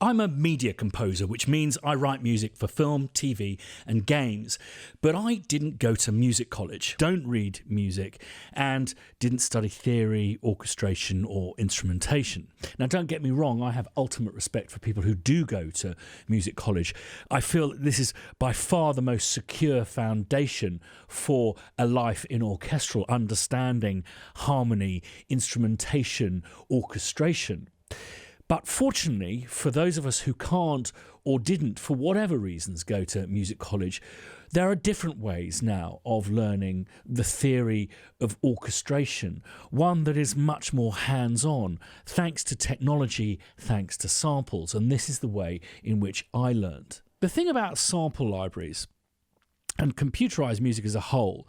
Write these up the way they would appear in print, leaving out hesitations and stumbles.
I'm a media composer, which means I write music for film, TV and games. But I didn't go to music college, don't read music, and didn't study theory, orchestration or instrumentation. Now, don't get me wrong, I have ultimate respect for people who do go to music college. I feel that this is by far the most secure foundation for a life in orchestral understanding, harmony, instrumentation, orchestration. But fortunately, for those of us who can't or didn't, for whatever reasons, go to music college, there are different ways now of learning the theory of orchestration, one that is much more hands-on, thanks to technology, thanks to samples, and this is the way in which I learned. The thing about sample libraries and computerized music as a whole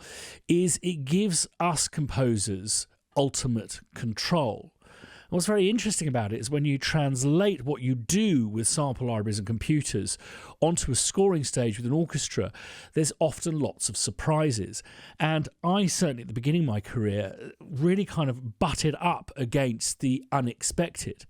is it gives us composers ultimate control. And what's very interesting about it is when you translate what you do with sample libraries and computers onto a scoring stage with an orchestra, there's often lots of surprises. And I certainly at the beginning of my career really kind of butted up against the unexpected.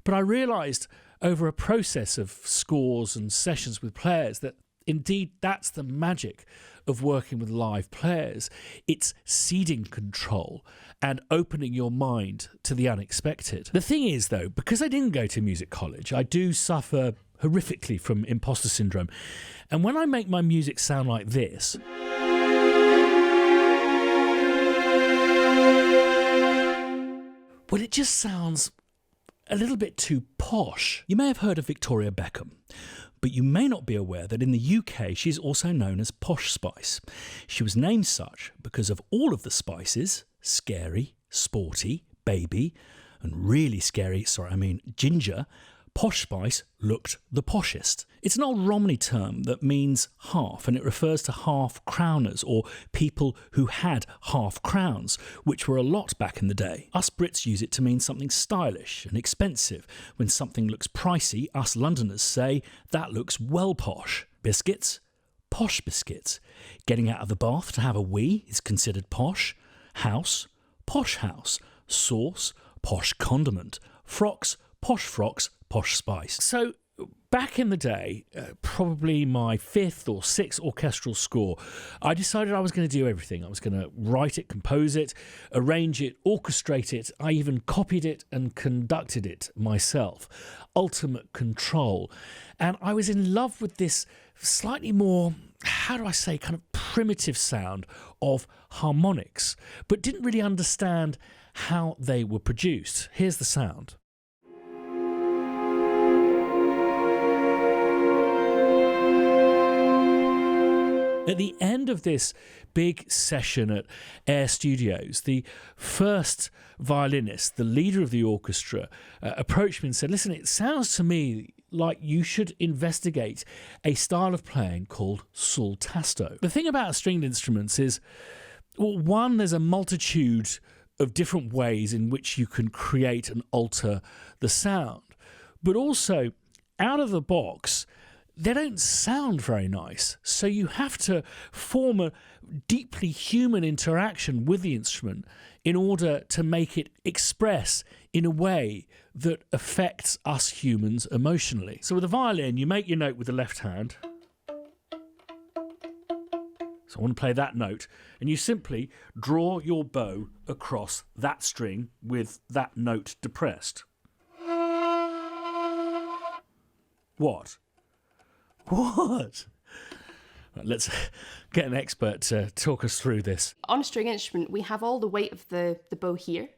But I realised over a process of scores and sessions with players that indeed that's the magic of working with live players. It's ceding control and opening your mind to the unexpected. The thing is, though, because I didn't go to music college, I do suffer horrifically from imposter syndrome. And when I make my music sound like this, well, it just sounds a little bit too posh. You may have heard of Victoria Beckham, but you may not be aware that in the UK she's also known as Posh Spice. She was named such because of all of the spices, scary, sporty, baby, and really scary, ginger, Posh Spice looked the poshest. It's an old Romney term that means half, and it refers to half-crowners, or people who had half crowns, which were a lot back in the day. Us Brits use it to mean something stylish and expensive. When something looks pricey, us Londoners say, that looks well posh. Biscuits? Posh biscuits. Getting out of the bath to have a wee is considered posh. House? Posh house. Sauce? Posh condiment. Frocks? Posh frocks. Posh Spice. So back in the day, probably my 5th or 6th orchestral score, I decided I was going to do everything. I was going to write it, compose it, arrange it, orchestrate it. I even copied it and conducted it myself. Ultimate control. And I was in love with this slightly more, kind of primitive sound of harmonics, but didn't really understand how they were produced. Here's the sound. At the end of this big session at Air Studios, the first violinist, the leader of the orchestra, approached me and said, listen, it sounds to me like you should investigate a style of playing called Sultasto. The thing about stringed instruments is, well, one, there's a multitude of different ways in which you can create and alter the sound. But also, out of the box, they don't sound very nice. So you have to form a deeply human interaction with the instrument in order to make it express in a way that affects us humans emotionally. So with a violin, you make your note with the left hand. So I want to play that note. And you simply draw your bow across that string with that note depressed. What? Let's get an expert to talk us through this. On a string instrument, we have all the weight of the bow here,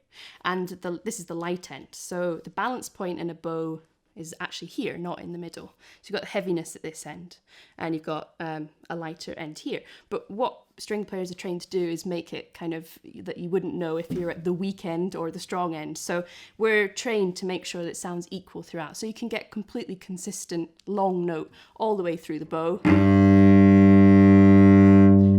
and this is the light end. So the balance point in a bow is actually here, not in the middle. So you've got heaviness at this end, and you've got a lighter end here. But what string players are trained to do is make it kind of that you wouldn't know if you're at the weak end or the strong end. So we're trained to make sure that it sounds equal throughout. So you can get completely consistent long note all the way through the bow.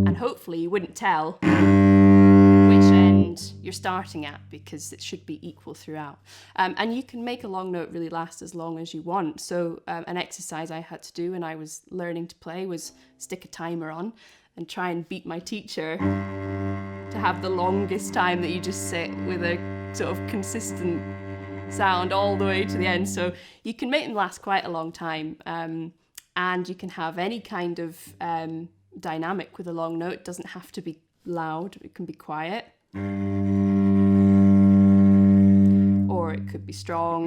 And hopefully you wouldn't tell which end you're starting at, because it should be equal throughout. And you can make a long note really last as long as you want. So an exercise I had to do when I was learning to play was stick a timer on and try and beat my teacher to have the longest time that you just sit with a sort of consistent sound all the way to the end. So you can make them last quite a long time, and you can have any kind of dynamic with a long note. It doesn't have to be loud, it can be quiet. Or it could be strong.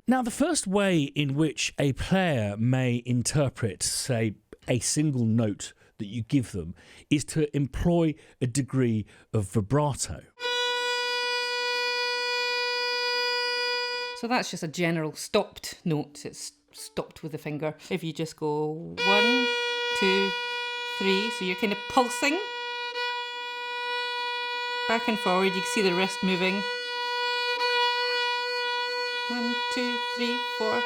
Now, the first way in which a player may interpret, say, a single note that you give them is to employ a degree of vibrato. So that's just a general stopped note. It's stopped with the finger. If you just go 1, 2, 3, so you're kind of pulsing back and forward. You can see the wrist moving. 1, 2, 3, 4.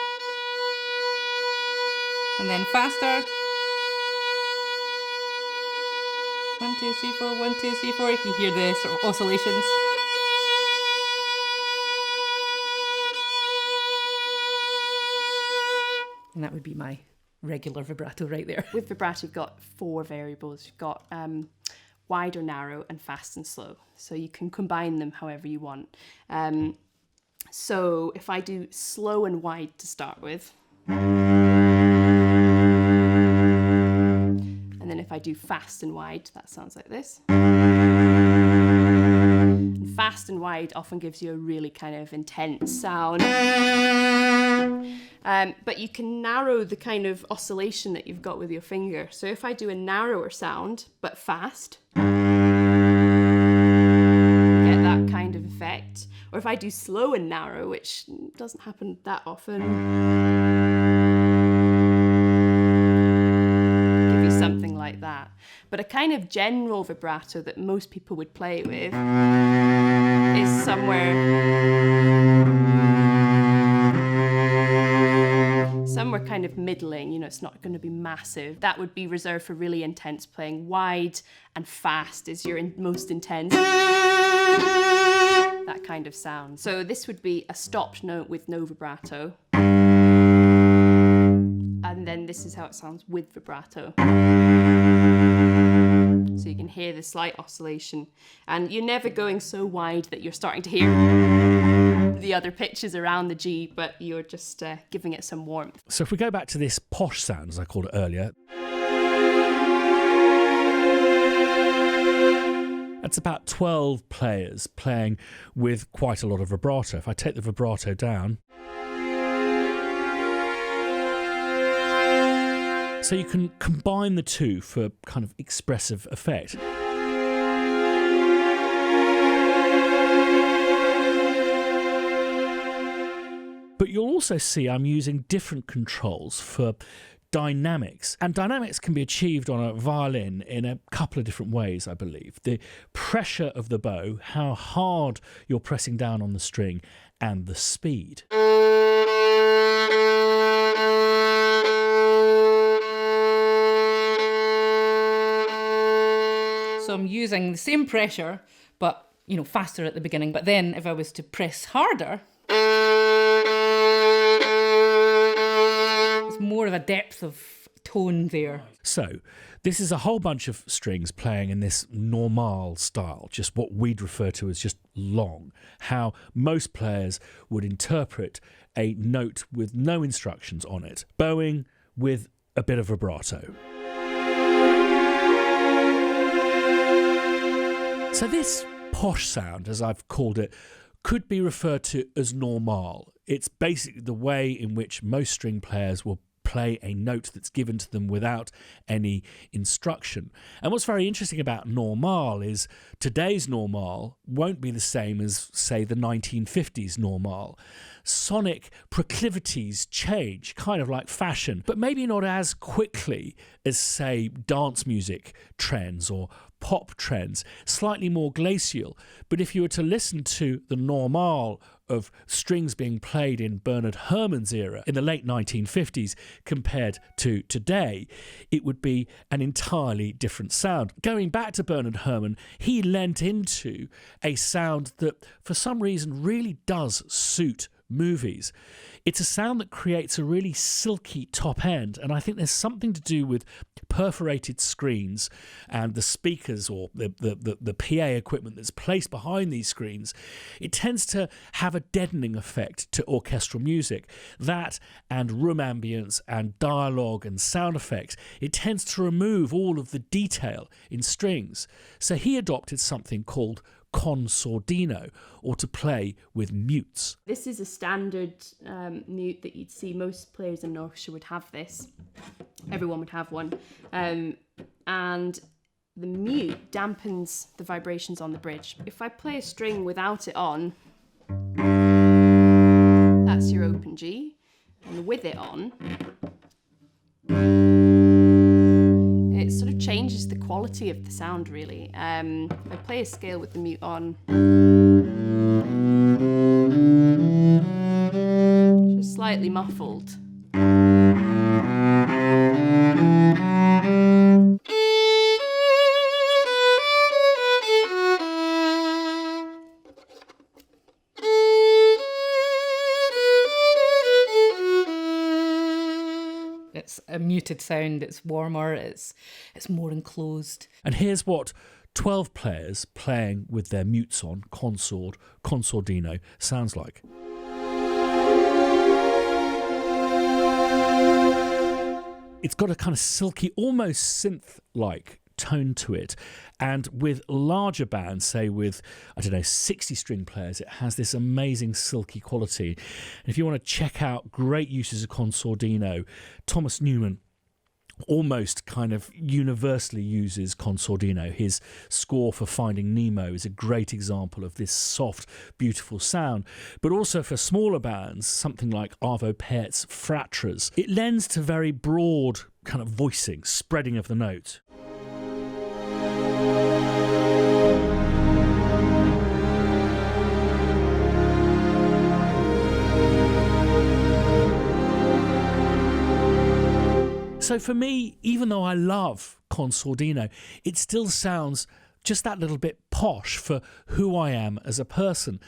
And then faster. 1, 2, 3, 4, 1, 2, 3, 4. If you hear the sort of oscillations. And that would be my regular vibrato right there. With vibrato, you've got 4 variables. You've got wide or narrow and fast and slow. So you can combine them however you want. So if I do slow and wide to start with, and then if I do fast and wide, that sounds like this. And fast and wide often gives you a really kind of intense sound. But you can narrow the kind of oscillation that you've got with your finger. So if I do a narrower sound, but fast, get that kind of effect. Or if I do slow and narrow, which doesn't happen that often, give you something like that. But a kind of general vibrato that most people would play with is somewhere kind of middling, you know, it's not going to be massive. That would be reserved for really intense playing. Wide and fast is your most intense. That kind of sound. So this would be a stopped note with no vibrato. And then this is how it sounds with vibrato. So you can hear the slight oscillation. And you're never going so wide that you're starting to hear the other pitches around the G, but you're just giving it some warmth. So if we go back to this posh sound, as I called it earlier, that's about 12 players playing with quite a lot of vibrato. If I take the vibrato down, so you can combine the two for kind of expressive effect. But you'll also see I'm using different controls for dynamics. And dynamics can be achieved on a violin in a couple of different ways, I believe. The pressure of the bow, how hard you're pressing down on the string, and the speed. So I'm using the same pressure, but, you know, faster at the beginning. But then if I was to press harder, it's more of a depth of tone there. So this is a whole bunch of strings playing in this normal style, just what we'd refer to as just long, how most players would interpret a note with no instructions on it, bowing with a bit of vibrato. So this posh sound, as I've called it, could be referred to as normal. It's basically the way in which most string players will play a note that's given to them without any instruction. And what's very interesting about normal is today's normal won't be the same as, say, the 1950s normal. Sonic proclivities change, kind of like fashion, but maybe not as quickly as, say, dance music trends or pop trends, slightly more glacial. But if you were to listen to the normal of strings being played in Bernard Herrmann's era in the late 1950s compared to today, it would be an entirely different sound. Going back to Bernard Herrmann, he lent into a sound that for some reason really does suit movies. It's a sound that creates a really silky top end, and I think there's something to do with perforated screens and the speakers or the PA equipment that's placed behind these screens, it tends to have a deadening effect to orchestral music. That and room ambience and dialogue and sound effects, it tends to remove all of the detail in strings. So he adopted something called consordino, or to play with mutes. This is a standard mute that you'd see. Most players in an orchestra would have this. Everyone would have one. And the mute dampens the vibrations on the bridge. If I play a string without it on, that's your open G. And with it on, it sort of changes the quality of the sound, really. I play a scale with the mute on. Just slightly muffled. It's a muted sound, it's warmer, it's more enclosed. And here's what 12 players playing with their mutes on, consordino, sounds like. It's got a kind of silky, almost synth-like tone to it. And with larger bands, say with, 60 string players, it has this amazing silky quality. And if you want to check out great uses of consordino, Thomas Newman almost kind of universally uses consordino. His score for Finding Nemo is a great example of this soft, beautiful sound. But also for smaller bands, something like Arvo Päert's Fratras, it lends to very broad kind of voicing, spreading of the note. So for me, even though I love consordino, it still sounds just that little bit posh for who I am as a person.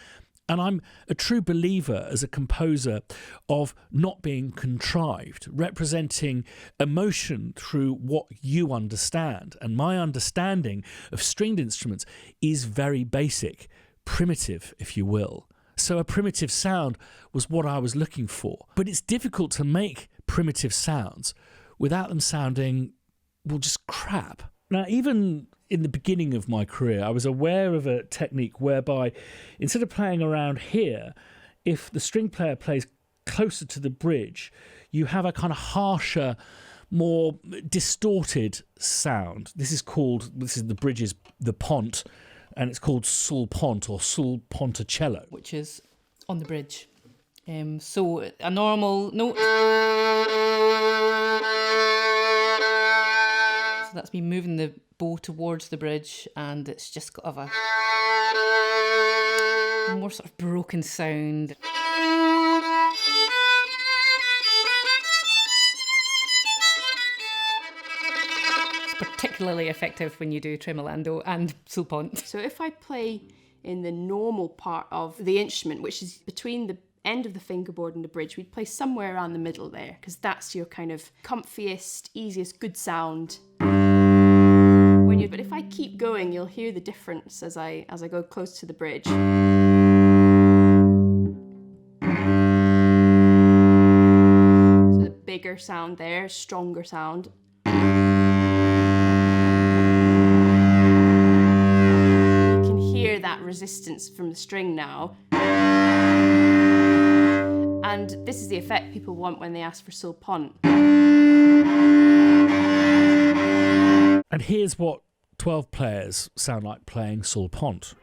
And I'm a true believer as a composer of not being contrived, representing emotion through what you understand. And my understanding of stringed instruments is very basic, primitive, if you will. So a primitive sound was what I was looking for. But it's difficult to make primitive sounds without them sounding, well, just crap. Now, even in the beginning of my career, I was aware of a technique whereby instead of playing around here, if the string player plays closer to the bridge, you have a kind of harsher, more distorted sound. This is the bridge's the pont, and it's called Sul Pont or Sul Ponticello, which is on the bridge. So a normal note. So that's me moving the bow towards the bridge, and it's just got a more sort of broken sound. It's particularly effective when you do Tremolondo and Sul Pont. So if I play in the normal part of the instrument, which is between the end of the fingerboard and the bridge, we'd play somewhere around the middle there, because that's your kind of comfiest, easiest, good sound. But if I keep going, you'll hear the difference as I go close to the bridge. So the bigger sound there, stronger sound. You can hear that resistance from the string now. And this is the effect people want when they ask for Sul Pont. And here's what 12 players sound like playing Sul Pont.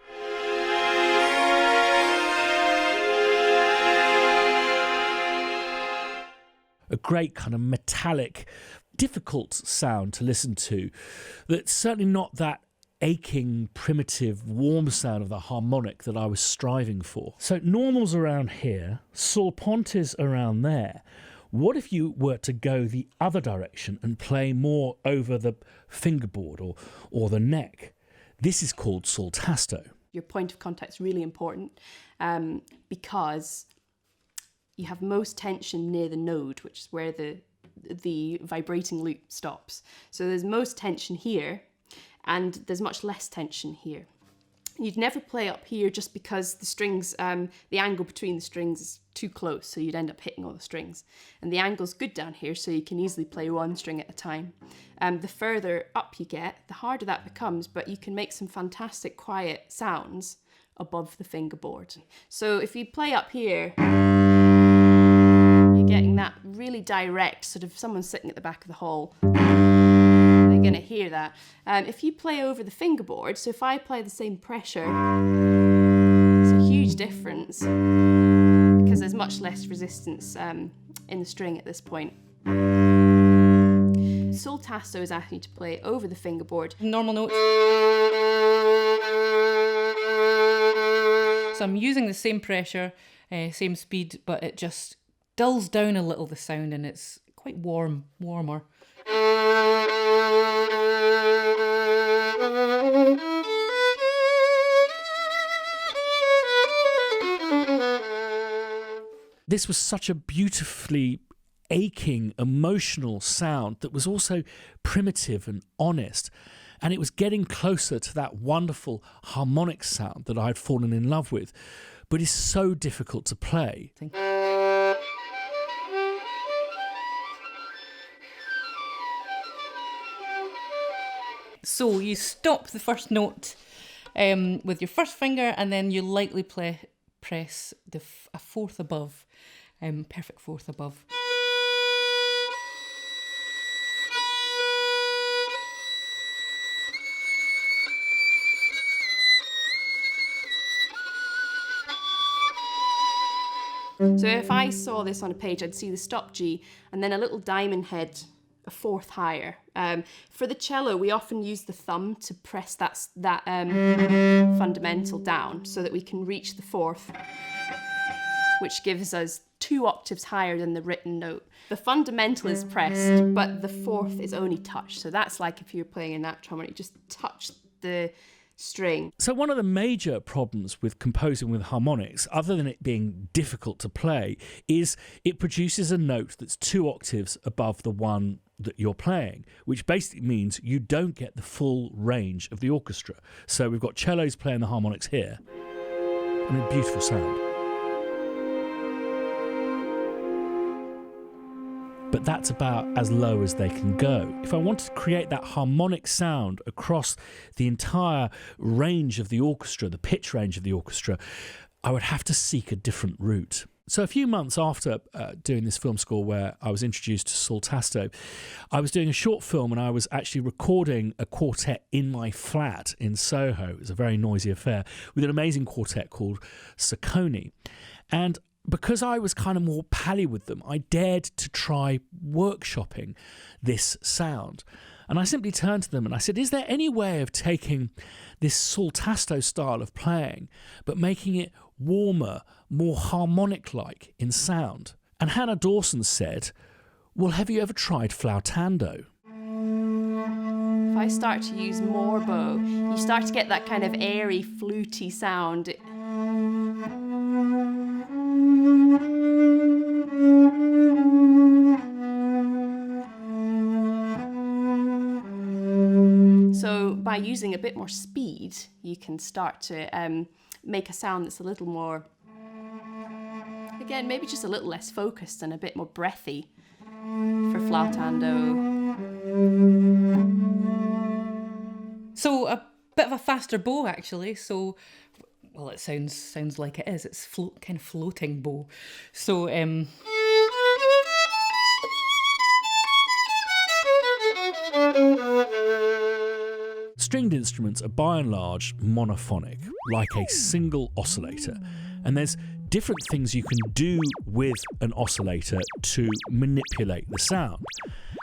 A great kind of metallic, difficult sound to listen to. That's certainly not that aching, primitive, warm sound of the harmonic that I was striving for. So normal's around here, Sul Pont is around there. What if you were to go the other direction and play more over the fingerboard or the neck? This is called Sultasto. Your point of contact is really important because you have most tension near the node, which is where the the vibrating loop stops. So there's most tension here, and there's much less tension here. You'd never play up here just because the strings, the angle between the strings is too close, so you'd end up hitting all the strings. And the angle's good down here, so you can easily play one string at a time. The further up you get, the harder that becomes, but you can make some fantastic quiet sounds above the fingerboard. So if you play up here, you're getting that really direct, sort of someone sitting at the back of the hall. They're going to hear that. If you play over the fingerboard, so if I play the same pressure, it's a huge difference because there's much less resistance in the string at this point. Sultasto is asking you to play over the fingerboard. Normal notes. So I'm using the same pressure, same speed, but it just dulls down a little the sound, and it's quite warmer. This was such a beautifully aching, emotional sound that was also primitive and honest. And it was getting closer to that wonderful harmonic sound that I'd fallen in love with, but is so difficult to play. So you stop the first note with your first finger, and then you lightly press a fourth above, perfect fourth above. So if I saw this on a page, I'd see the stop G and then a little diamond head a fourth higher. For the cello, we often use the thumb to press that fundamental down so that we can reach the fourth, which gives us 2 octaves higher than the written note. The fundamental is pressed, but the fourth is only touched. So that's like if you're playing a natural harmonic, just touch the string. So one of the major problems with composing with harmonics, other than it being difficult to play, is it produces a note that's 2 octaves above the one that you're playing, which basically means you don't get the full range of the orchestra. So we've got cellos playing the harmonics here, and a beautiful sound. But that's about as low as they can go. If I wanted to create that harmonic sound across the entire range of the orchestra, the pitch range of the orchestra, I would have to seek a different route. So a few months after doing this film score where I was introduced to Sultasto, I was doing a short film and I was actually recording a quartet in my flat in Soho. It was a very noisy affair with an amazing quartet called Seonaid. And because I was kind of more pally with them, I dared to try workshopping this sound. And I simply turned to them and I said, is there any way of taking this Sultasto style of playing, but making it warmer, more harmonic-like in sound? And Hannah Dawson said, well, have you ever tried Flautando? If I start to use more bow, you start to get that kind of airy, fluty sound. So by using a bit more speed, you can start to make a sound that's a little more, again, maybe just a little less focused and a bit more breathy for Flautando. So a bit of a faster bow, actually. So, well, it sounds like it is. It's kind of floating bow. So, Stringed instruments are by and large monophonic, like a single oscillator, and there's different things you can do with an oscillator to manipulate the sound.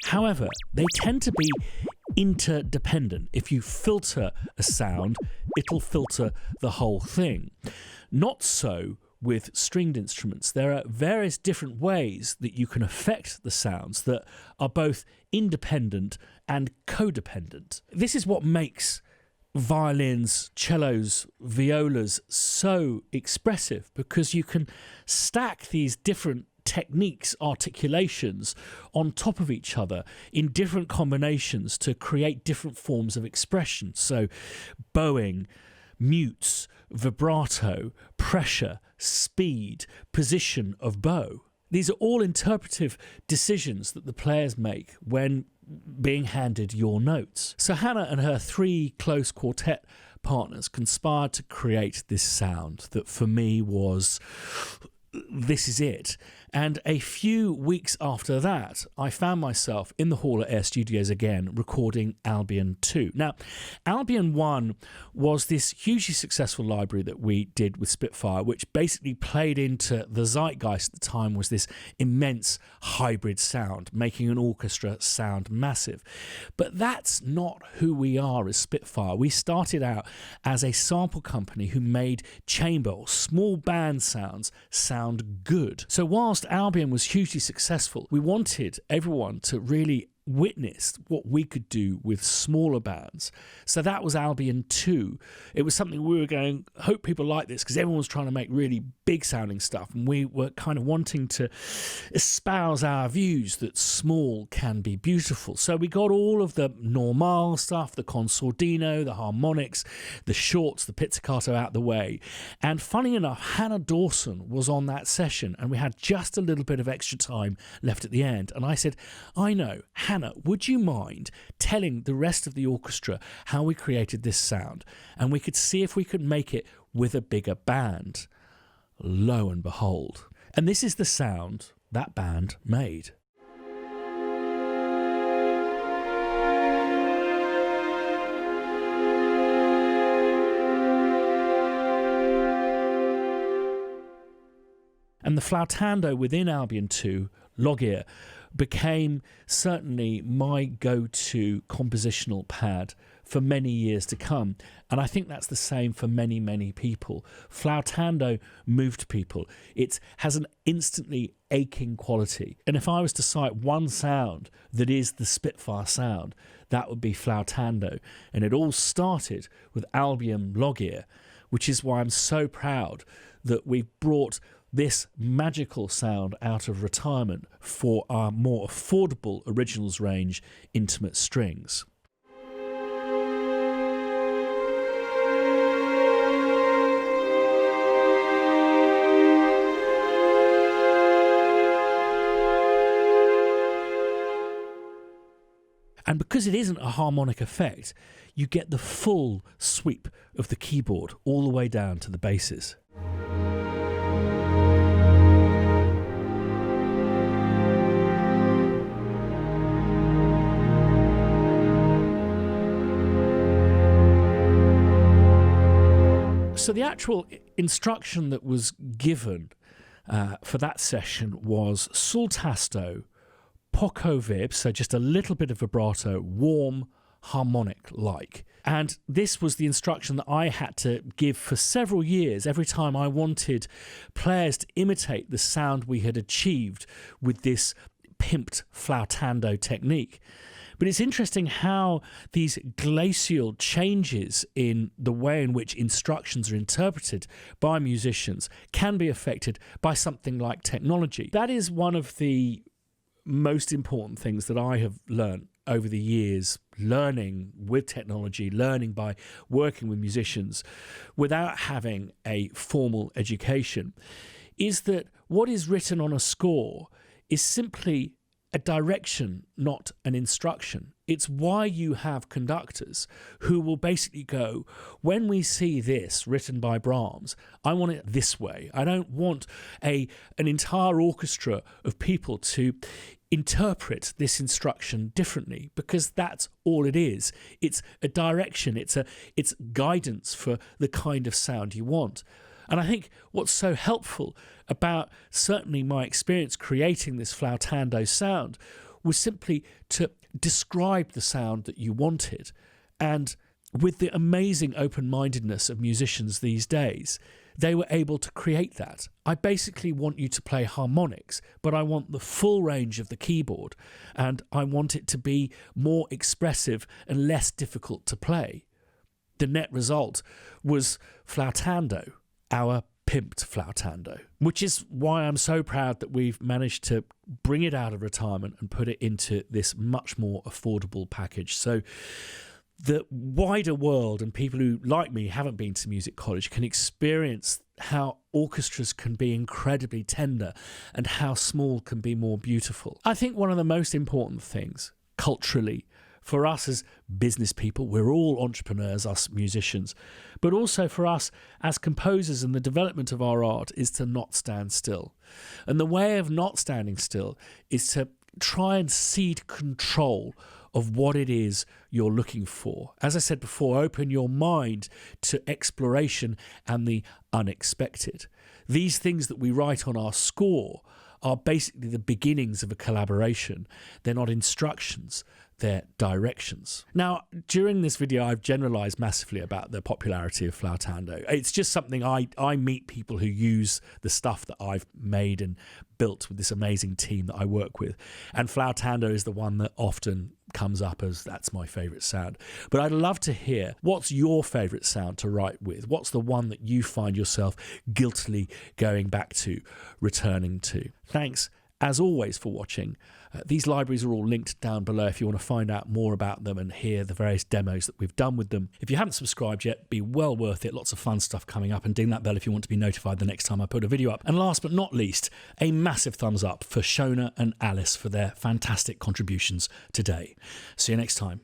However, they tend to be interdependent. If you filter a sound, it'll filter the whole thing. Not so with stringed instruments. There are various different ways that you can affect the sounds that are both independent and codependent. This is what makes violins, cellos, violas so expressive, because you can stack these different techniques, articulations on top of each other in different combinations to create different forms of expression. So bowing, mutes, vibrato, pressure, speed, position of bow. These are all interpretive decisions that the players make when being handed your notes. So Hannah and her 3 close quartet partners conspired to create this sound that for me was, this is it. And a few weeks after that, I found myself in the hall at Air Studios again, recording Albion 2. Now, Albion 1 was this hugely successful library that we did with Spitfire, which basically played into the zeitgeist at the time, was this immense hybrid sound, making an orchestra sound massive. But that's not who we are as Spitfire. We started out as a sample company who made chamber or small band sounds sound good. So whilst Albion was hugely successful, we wanted everyone to really witness what we could do with smaller bands. So that was Albion 2. It was something we were going, hope people like this, because everyone was trying to make really big sounding stuff, and we were kind of wanting to espouse our views that small can be beautiful. So we got all of the normal stuff, the consordino, the harmonics, the shorts, the pizzicato out the way. And funny enough, Hannah Dawson was on that session, and we had just a little bit of extra time left at the end. And I said, I know, Hannah, would you mind telling the rest of the orchestra how we created this sound? And we could see if we could make it with a bigger band. Lo and behold. And this is the sound that band made. And the Flautando within Albion 2, log ear, became certainly my go-to compositional pad for many years to come. And I think that's the same for many, many people. Flautando moved people. It has an instantly aching quality. And if I was to cite one sound that is the Spitfire sound, that would be Flautando. And it all started with Albion log ear, which is why I'm so proud that we've brought this magical sound out of retirement for our more affordable originals range intimate strings. And because it isn't a harmonic effect, you get the full sweep of the keyboard all the way down to the basses. So the actual instruction that was given for that session was Sultasto, poco vib, so just a little bit of vibrato, warm, harmonic-like. And this was the instruction that I had to give for several years every time I wanted players to imitate the sound we had achieved with this pimped flautando technique. But it's interesting how these glacial changes in the way in which instructions are interpreted by musicians can be affected by something like technology. That is one of the most important things that I have learned over the years, learning with technology, learning by working with musicians without having a formal education, is that what is written on a score is simply a direction, not an instruction. It's why you have conductors who will basically go, when we see this written by Brahms, I want it this way. I don't want an entire orchestra of people to interpret this instruction differently, because that's all it is. It's a direction, it's guidance for the kind of sound you want. And I think what's so helpful about certainly my experience creating this flautando sound was simply to describe the sound that you wanted. And with the amazing open-mindedness of musicians these days, they were able to create that. I basically want you to play harmonics, but I want the full range of the keyboard, and I want it to be more expressive and less difficult to play. The net result was Flautando, our pimped Flautando, which is why I'm so proud that we've managed to bring it out of retirement and put it into this much more affordable package. So the wider world and people who, like me, haven't been to music college can experience how orchestras can be incredibly tender and how small can be more beautiful. I think one of the most important things culturally for us as business people, we're all entrepreneurs, us musicians, but also for us as composers and the development of our art is to not stand still. And the way of not standing still is to try and cede control of what it is you're looking for. As I said before, open your mind to exploration and the unexpected. These things that we write on our score are basically the beginnings of a collaboration. They're not instructions, they're directions. Now, during this video, I've generalized massively about the popularity of Flautando. It's just something I meet people who use the stuff that I've made and built with this amazing team that I work with. And Flautando is the one that often comes up as that's my favourite sound. But I'd love to hear, what's your favourite sound to write with? What's the one that you find yourself guiltily going back to, returning to? Thanks, as always, for watching. These libraries are all linked down below if you want to find out more about them and hear the various demos that we've done with them. If you haven't subscribed yet, be well worth it. Lots of fun stuff coming up, and ding that bell if you want to be notified the next time I put a video up. And last but not least, a massive thumbs up for Shona and Alice for their fantastic contributions today. See you next time.